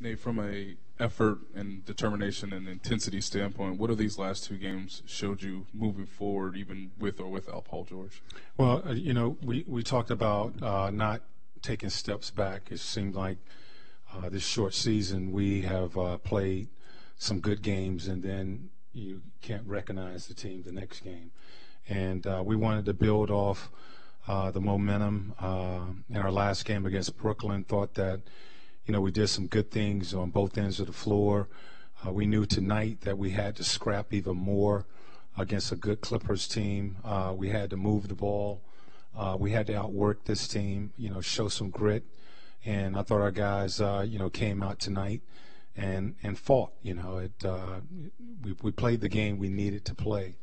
Nate, from a effort and determination and intensity standpoint, what have these last two games showed you moving forward, even with or without Paul George? Well, we talked about not taking steps back. It seemed like this short season we have played some good games, and then you can't recognize the team the next game. And we wanted to build off the momentum in our last game against Brooklyn. Thought that we did some good things on both ends of the floor. We knew tonight that we had to scrap even more against a good Clippers team. We had to move the ball. We had to outwork this team, show some grit. And I thought our guys, came out tonight and fought. We played the game we needed to play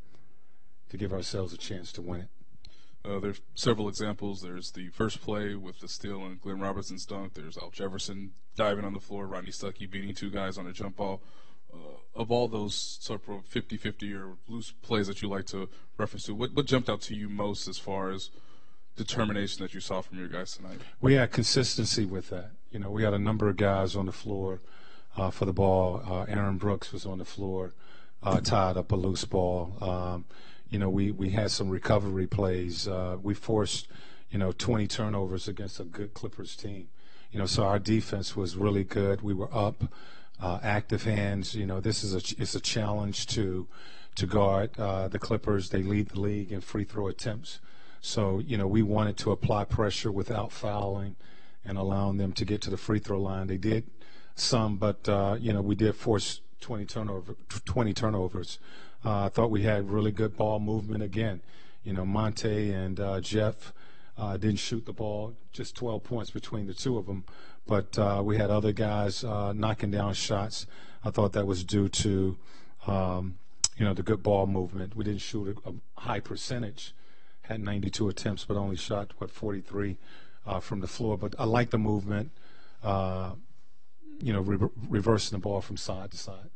to give ourselves a chance to win it. There's several examples. There's the first play with the steal and Glenn Robinson's dunk. There's Al Jefferson diving on the floor, Rodney Stuckey beating two guys on a jump ball. Of all those sort of 50-50 or loose plays that you like to reference to, what jumped out to you most as far as determination that you saw from your guys tonight? We had consistency with that. We had a number of guys on the floor for the ball. Aaron Brooks was on the floor, tied up a loose ball. We had some recovery plays. We forced, 20 turnovers against a good Clippers team. So our defense was really good. We were up, active hands. This is it's a challenge to guard the Clippers. They lead the league in free throw attempts. So, we wanted to apply pressure without fouling and allowing them to get to the free throw line. They did some, but, we did force 20 turnovers. I thought we had really good ball movement again. Monte and Jeff didn't shoot the ball, just 12 points between the two of them. But we had other guys knocking down shots. I thought that was due to, the good ball movement. We didn't shoot a high percentage, had 92 attempts, but only shot, 43 from the floor. But I like the movement, reversing the ball from side to side.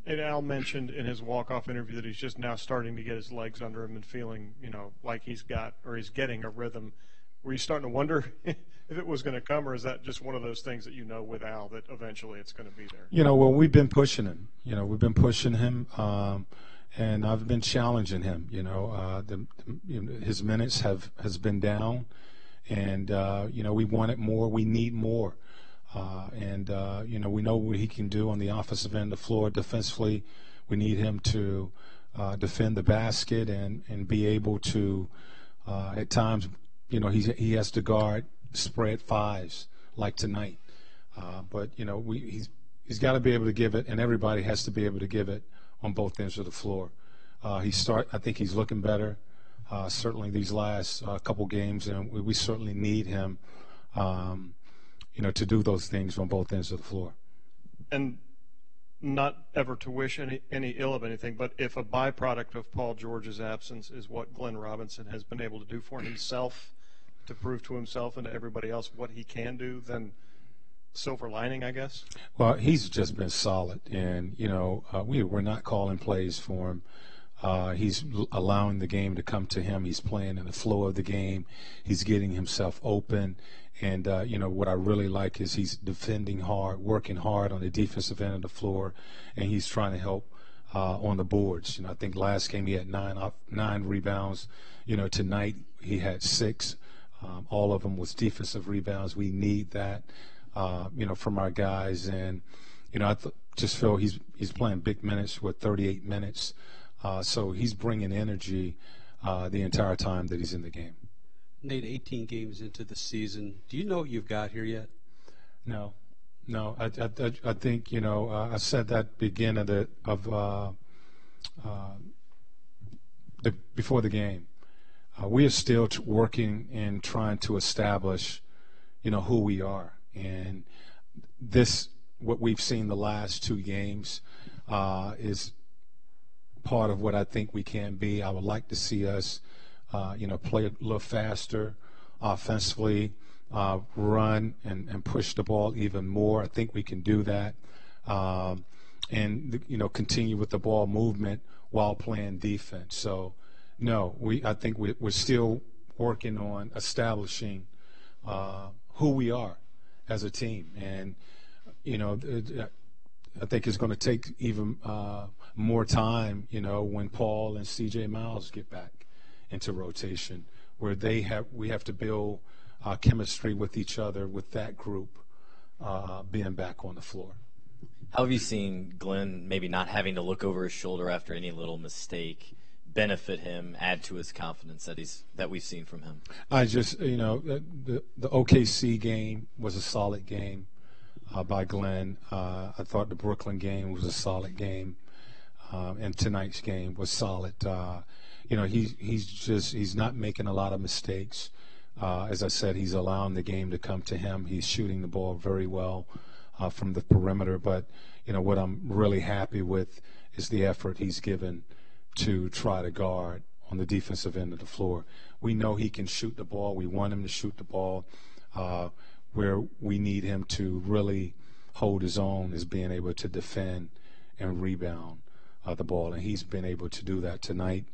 And Al mentioned in his walk-off interview that he's just now starting to get his legs under him and feeling, like he's getting a rhythm. Were you starting to wonder if it was going to come, or is that just one of those things that with Al that eventually it's going to be there? Well, we've been pushing him. We've been pushing him, and I've been challenging him. His minutes has been down, and we wanted more. We need more. We know what he can do on the offensive end of the floor. Defensively, we need him to defend the basket and be able to, at times, he has to guard spread fives like tonight. But he's got to be able to give it, and everybody has to be able to give it on both ends of the floor. I think he's looking better, certainly these last couple games, and we certainly need him. To do those things on both ends of the floor. And not ever to wish any ill of anything, but if a byproduct of Paul George's absence is what Glenn Robinson has been able to do for himself, to prove to himself and to everybody else what he can do, then silver lining, I guess? Well, he's just been solid, and, we're not calling plays for him. He's allowing the game to come to him. He's playing in the flow of the game. He's getting himself open. And, what I really like is he's defending hard, working hard on the defensive end of the floor, and he's trying to help on the boards. I think last game he had nine rebounds. Tonight he had 6. All of them was defensive rebounds. We need that, from our guys. And, I just feel he's playing big minutes with 38 minutes. So he's bringing energy the entire time that he's in the game. Nate, 18 games into the season, do you know what you've got here yet? No. I think I said that beginning before the game. We are still working and trying to establish, who we are, and what we've seen the last 2 games is part of what I think we can be. I would like to see us, play a little faster offensively, run and push the ball even more. I think we can do that, and continue with the ball movement while playing defense. So, no, I think we're still working on establishing who we are as a team, and I think it's going to take even more time, when Paul and C.J. Miles get back into rotation, where we have to build chemistry with each other, with that group being back on the floor. How have you seen Glenn maybe not having to look over his shoulder after any little mistake benefit him, add to his confidence that we've seen from him? I just, the OKC game was a solid game by Glenn. I thought the Brooklyn game was a solid game, and tonight's game was solid. He's not making a lot of mistakes. As I said, he's allowing the game to come to him. He's shooting the ball very well from the perimeter. But, what I'm really happy with is the effort he's given to try to guard on the defensive end of the floor. We know he can shoot the ball. We want him to shoot the ball. Where we need him to really hold his own is being able to defend and rebound the ball. And he's been able to do that tonight.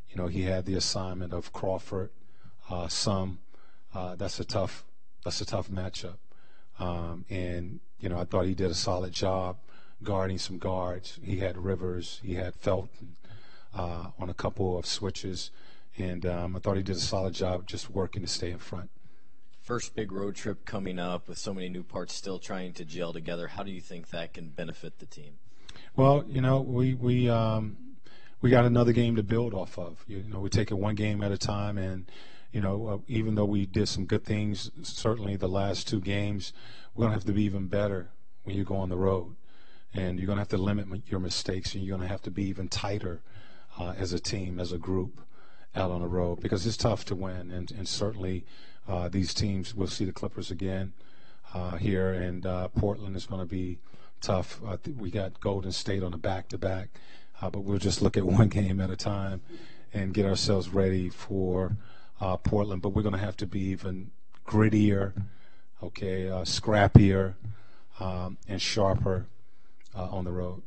He had the assignment of Crawford, that's a tough matchup. And I thought he did a solid job guarding some guards. He had Rivers, he had Felton on a couple of switches, and I thought he did a solid job just working to stay in front. First big road trip coming up with so many new parts still trying to gel together. How do you think that can benefit the team? Well, we got another game to build off of. We take it one game at a time, and even though we did some good things, certainly the last two games, we're going to have to be even better when you go on the road. And you're going to have to limit your mistakes, and you're going to have to be even tighter as a team, as a group out on the road, because it's tough to win. And certainly these teams, we'll see the Clippers again here, and Portland is going to be tough. We got Golden State on a back-to-back, but we'll just look at one game at a time and get ourselves ready for Portland. But we're going to have to be even grittier, scrappier, and sharper on the road.